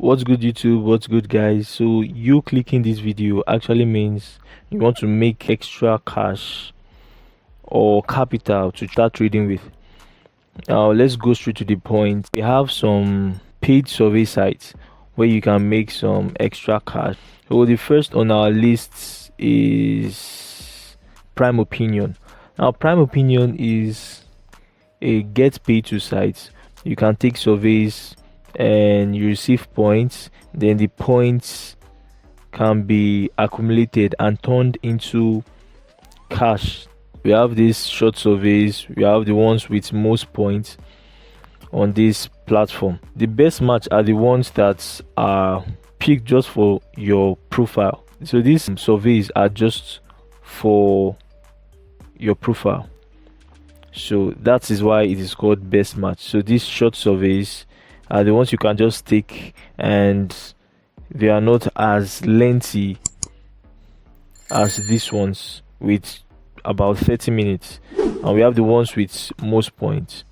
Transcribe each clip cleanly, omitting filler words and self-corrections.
What's good, YouTube? What's good, guys? So you clicking this video actually means you want to make extra cash or capital to start trading with. Now let's go straight to the point. We have some paid survey sites where you can make some extra cash. So the first on our list is Prime Opinion. Now Prime Opinion is a get paid to site. You can take surveys and you receive points, then the points can be accumulated and turned into cash. We have these short surveys, we have the ones with most points on this platform. The best match are the ones that are picked just for your profile. So these surveys are just for your profile, so that is why it is called best match. So these short surveys are the ones you can just take, and they are not as lengthy as these ones with about 30 minutes. And we have the ones with most points,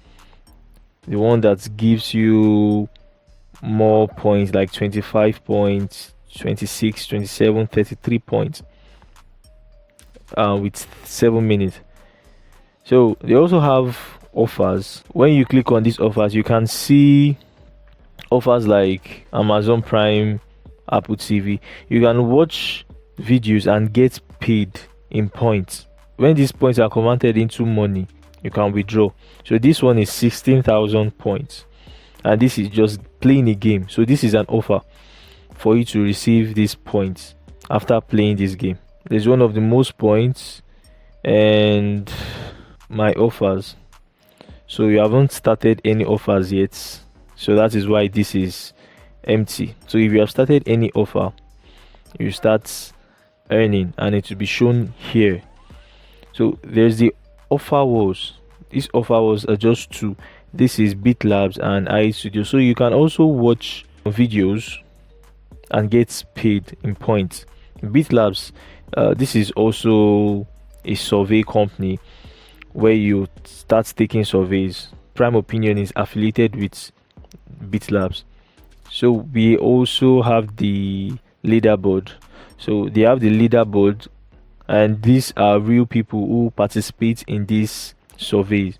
the one that gives you more points, like 25 points, 26, 27, 33 points with 7 minutes. So they also have offers. When you click on these offers, you can see offers like Amazon Prime, Apple TV. You can watch videos and get paid in points. When these points are converted into money, you can withdraw. So this one is 16,000 points, and this is just playing a game. So this is an offer for you to receive these points after playing this game. There's one of the most points and my offers. So you haven't started any offers yet, so that is why this is empty. So if you have started any offer, you start earning and it will be shown here. So there's the offer wars. These offer wars are just two. This is BitLabs and iStudio. So you can also watch videos and get paid in points. BitLabs, this is also a survey company where you start taking surveys. Prime Opinion is affiliated with BitLabs. So we also have the leaderboard. So they have the leaderboard, and these are real people who participate in these surveys.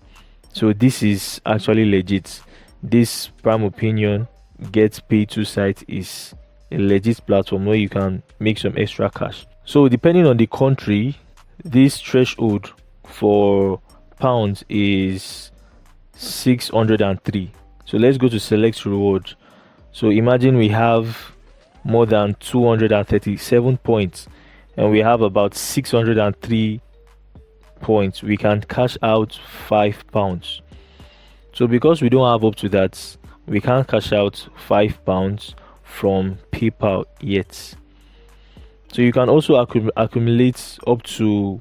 So this is actually legit. This Prime Opinion gets paid to site is a legit platform where you can make some extra cash. So depending on the country, this threshold for pounds is 603. So let's go to select reward. So imagine we have more than 237 points and we have about 603 points. We can cash out £5. So because we don't have up to that, we can't cash out £5 from PayPal yet. So you can also accumulate up to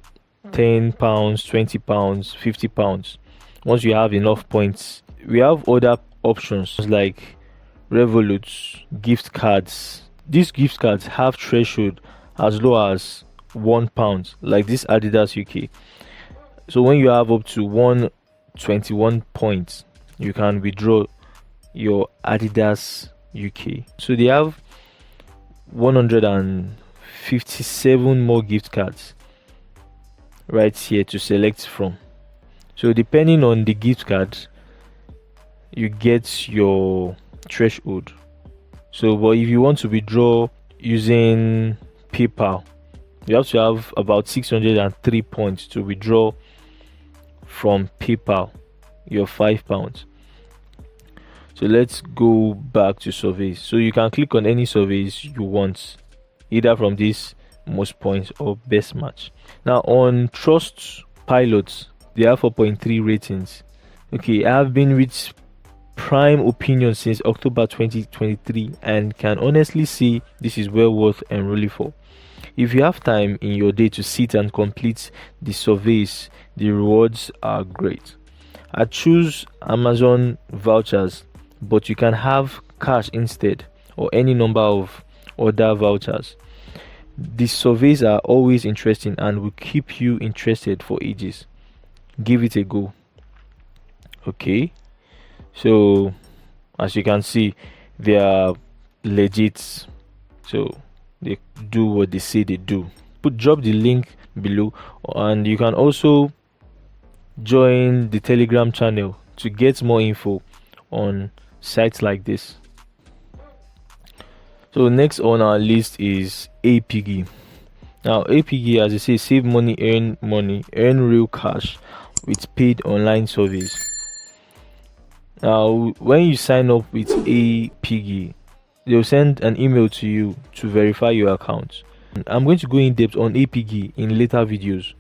£10, £20, £50 once you have enough points. We have other options like Revolut gift cards. These gift cards have threshold as low as £1, like this Adidas UK. So when you have up to 121 points, you can withdraw your Adidas UK. So they have 157 more gift cards right here to select from. So depending on the gift card, you get your threshold. So but if you want to withdraw using PayPal, you have to have about 603 points to withdraw from PayPal your £5. So let's go back to surveys. So you can click on any surveys you want, either from this most points or best match. Now on Trustpilot, they have 4.3 ratings. Okay, I have been with Prime Opinion since October 2023 and can honestly say this is well worth enrolling for. If you have time in your day to sit and complete the surveys, the rewards are great. I choose Amazon vouchers, but you can have cash instead or any number of other vouchers. The surveys are always interesting and will keep you interested for ages. Give it a go. Okay, so as you can see, there are legit. So they do what they say they do. Drop the link below, and you can also join the Telegram channel to get more info on sites like this. So next on our list is APG. Now APG, as I say, save money, earn real cash with paid online surveys. Now when you sign up with APG, they'll send an email to you to verify your account. I'm going to go in depth on APG in later videos.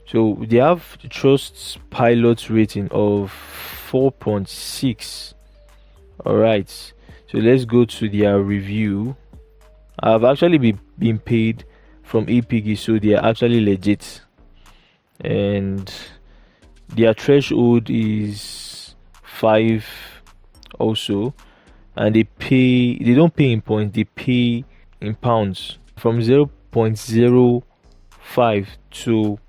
So they have the Trustpilot rating of 4.6. Alright, so let's go to their review. I've actually been paid from APG, so they are actually legit, and their threshold is 5 also, and they don't pay in points, they pay in pounds, from 0.05 to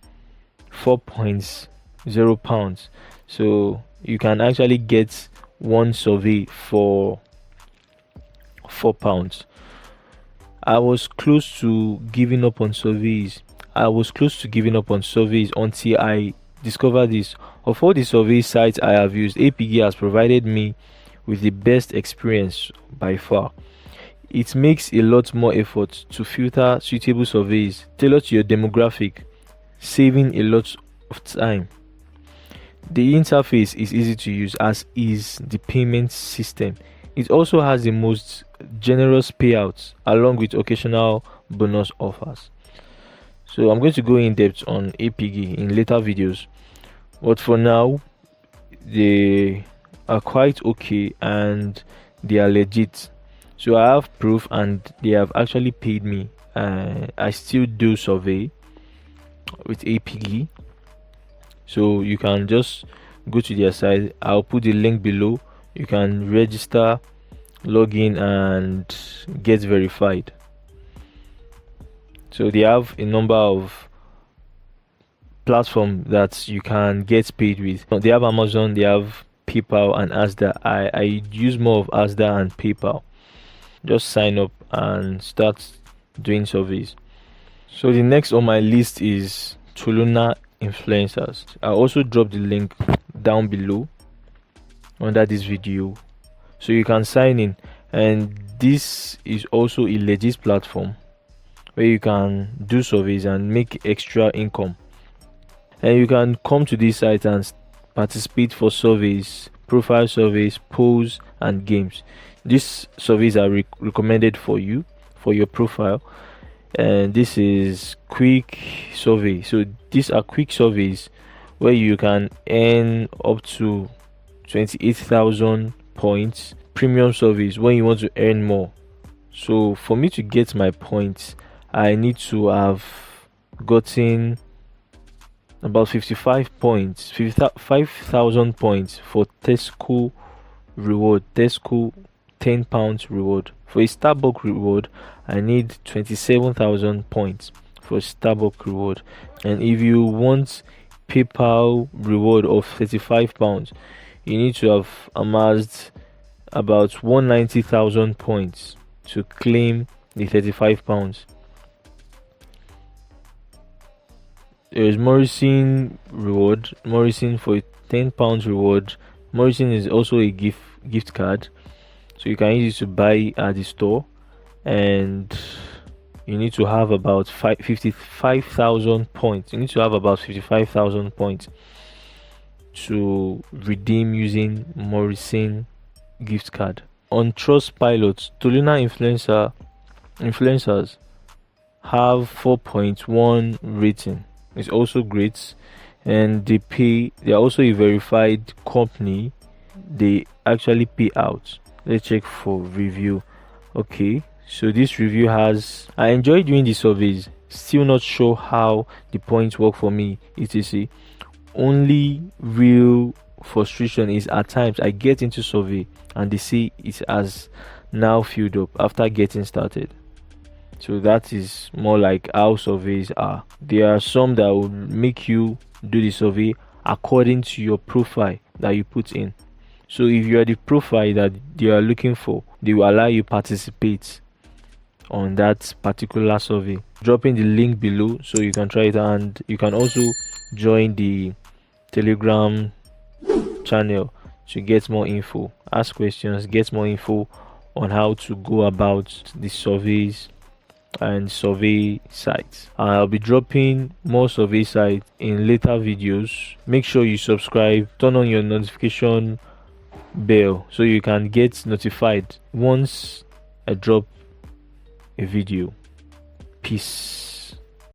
4.0 pounds. So you can actually get one survey for £4. I was close to giving up on surveys. Until I discovered this. Of all the survey sites I have used, APG has provided me with the best experience by far. It makes a lot more effort to filter suitable surveys tailored to your demographic, saving a lot of time. The interface is easy to use, as is the payment system. It also has the most generous payouts along with occasional bonus offers. So I'm going to go in depth on APG in later videos, but for now they are quite okay and they are legit. So I have proof, and they have actually paid me. I still do survey with APG, so you can just go to their site. I'll put the link below. You can register, log in, and get verified. So they have a number of platforms that you can get paid with. They have Amazon, they have PayPal and Asda. I use more of Asda and PayPal. Just sign up and start doing surveys. So the next on my list is Toluna Influencers. I also dropped the link down below under this video, so you can sign in. And this is also a legit platform where you can do surveys and make extra income. And you can come to this site and participate for surveys, profile surveys, polls, and games. These surveys are recommended for you, for your profile. And this is quick survey. So these are quick surveys where you can earn up to 28,000 points. Premium surveys when you want to earn more. So for me to get my points, I need to have gotten about 55 points, 55,000 points for Tesco reward. Tesco £10 reward. For a Starbucks reward, I need 27,000 points for Starbucks reward. And if you want PayPal reward of £35, you need to have amassed about 190,000 points to claim the £35. There is Morrison reward. Morrison for a £10 reward. Morrison is also a gift card, so you can use it to buy at the store, and you need to have about 55,000 points. You need to have about 55,000 points to redeem using Morrison gift card. On Trustpilot, Toluna influencers have 4.1 rating. It's also great, and they are also a verified company. They actually pay out. Let's check for review. Okay, so this review has, I enjoy doing the surveys, still not sure how the points work for me, etc. Only real frustration is at times I get into survey and they say it has now filled up after getting started. So that is more like how surveys are. There are some that will make you do the survey according to your profile that you put in. So if you are the profile that they are looking for, they will allow you participate on that particular survey. Dropping the link below so you can try it, and you can also join the Telegram channel to get more info, ask questions, get more info on how to go about the surveys and survey sites. I'll be dropping more survey sites in later videos. Make sure you subscribe, turn on your notification bell so you can get notified once I drop a video. Peace.